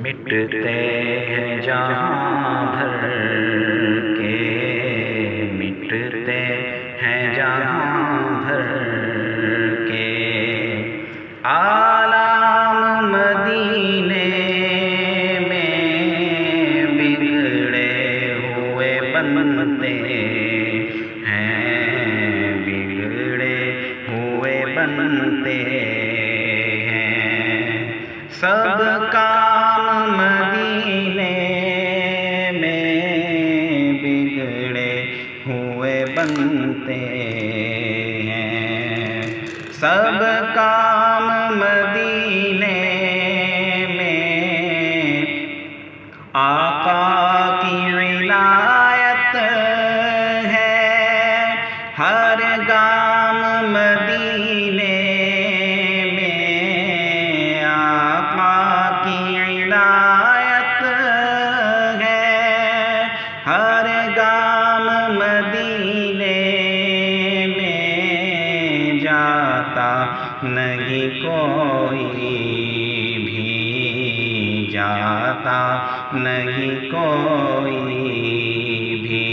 مٹتے ہیں جہاں بھر کے، مٹتے ہیں جہاں بھر کے، عالم مدینے میں بگڑے ہوئے بنتے ہیں، بگڑے ہوئے بنتے ہیں، سب کام مدینے میں بگڑے ہوئے بنتے ہیں، سب کام مدینے میں آقا کی عنایت ہے، ہر گام مدینے میں آقا کی عنایت ہے، ہر گام مدینے میں جاتا نہیں کوئی بھی، جاتا نہیں کوئی بھی،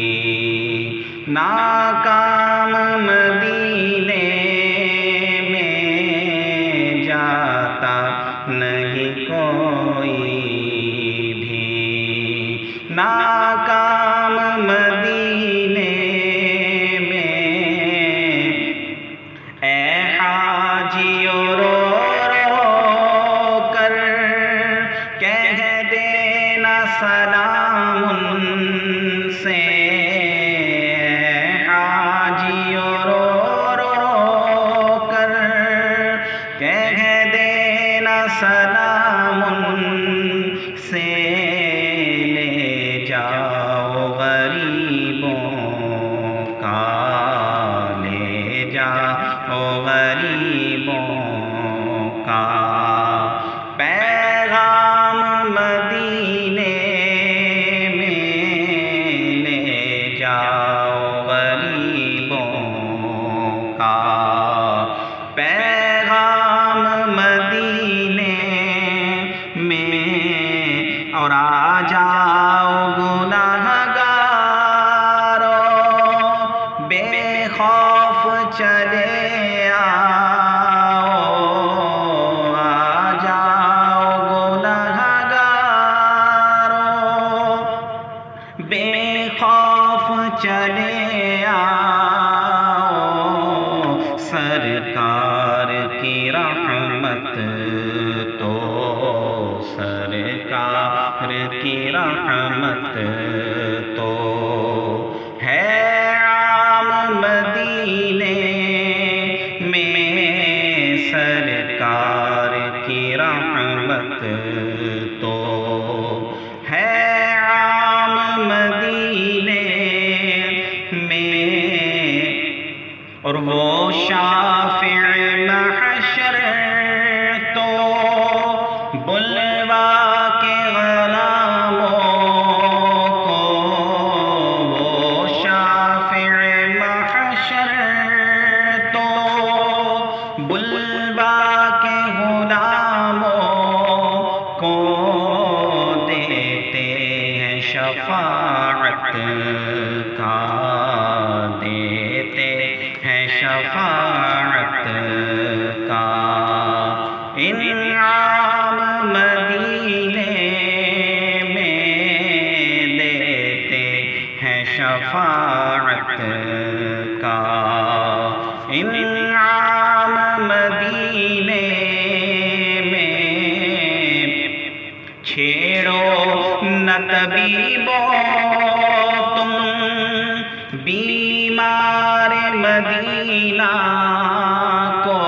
ناکام مدینے میں جاتا نہیں کوئی بھی، ناکام مدینے میں، اے حاجیو رو رو کر کہہ دینا سلام ان سے، اے حاجیو رو رو کر کہہ دینا سلام ان سے، لے جاؤ غریبوں کا، لے جاؤ غریبوں کا پیغام مدینے میں، لے جاؤ غریبوں کا پیغام مدینے میں، اور آ جاؤ گنہگارو بے خوف چلے آؤ، آ جاؤ گنہگارو بے خوف چلے آؤ، سرکار کی رحمت تو، سرکار کی رحمت تو ہے عام مدینے میں، سرکار کی رحمت تو ہے عام مدینے میں، اور وہ شافع محشر تو بلوا کے غلاموں کو، وہ شافع محشر تو بلوا کے غلاموں کو دیتے ہیں شفاعت کا، دیتے ہیں شفاعت کا انعام مدینے میں، دیتے ہیں شفاعت کا انعام مدینے میں، چھیڑو نہ طبیبو تم بیمار مدینہ کو،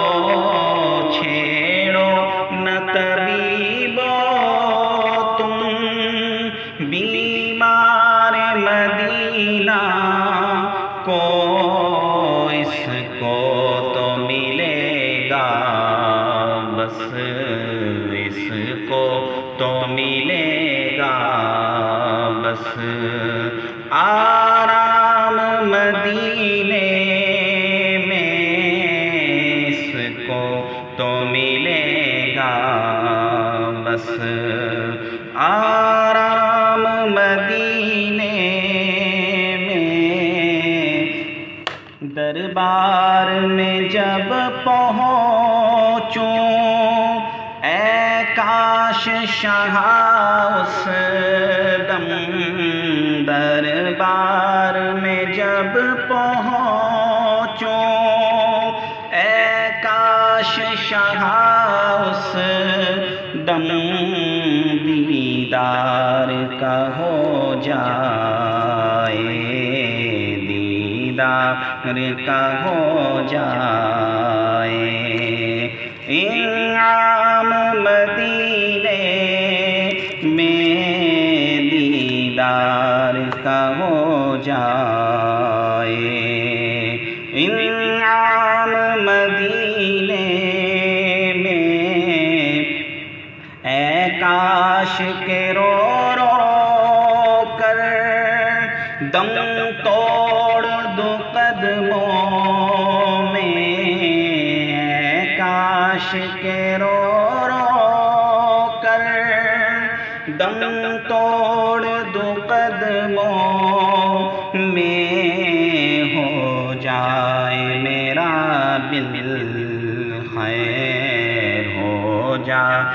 چھیڑو نہ طبیبو تم بیمار مدینہ کو، اس کو تو ملے گا بس، اس کو تو ملے گا بس آرام مدینے میں، اس کو تو ملے گا بس دربار میں جب پہنچوں، اے کاش شاہ اس دم دربار میں جب پہنچوں، اے کاش شاہ اس دم دیدار کا ہو جائے، دیدار کا ہو جائے۔ انعام مدینے میں دیدار کا ہو جائے، انعام مدینے میں، اے کاش کے رو رو کر دم توڑ دو قدموں میں، اے کاش کے رو رو کر دم توڑ دو قدموں میں، ہو جائے میرا بالخیر، ہو جائے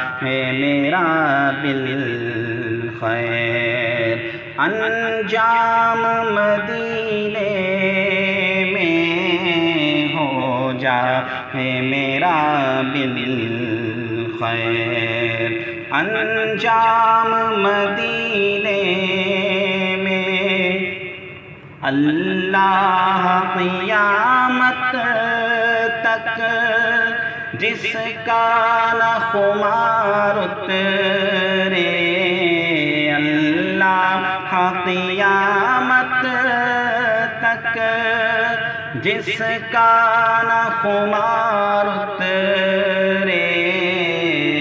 میرا بالخیر۔ انجام مدینے میں ہو جائے میرا بالخیر، انجام مدینے میں۔ اللہ قیامت تک جس کا نہ خمار اترے، اللہ قیامت تک جس کا نہ خمار اترے،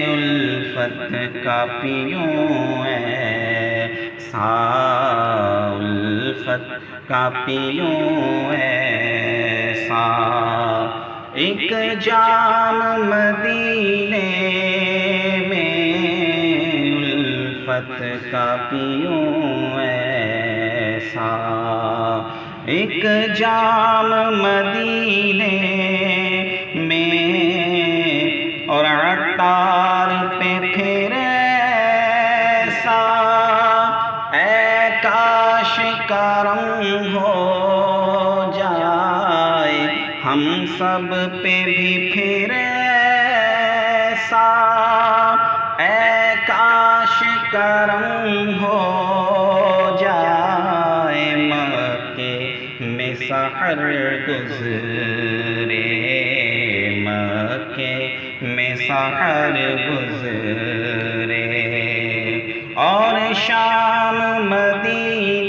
الفت کا پیوں ایسا، الفت کا پیوں ایسا، ایک جام مدینے میں الفت کا پیوں ایسا، ایک جام مدینے میں، اور عطار پہ پھر ایسا، اے کاش کرم ہو جائے ہم سب پہ بھی پھر ایسا، اے کاش کرم ہو جائے مکے میں سحر گزرے، مکے میں سحر گزرے، اور شام مدینہ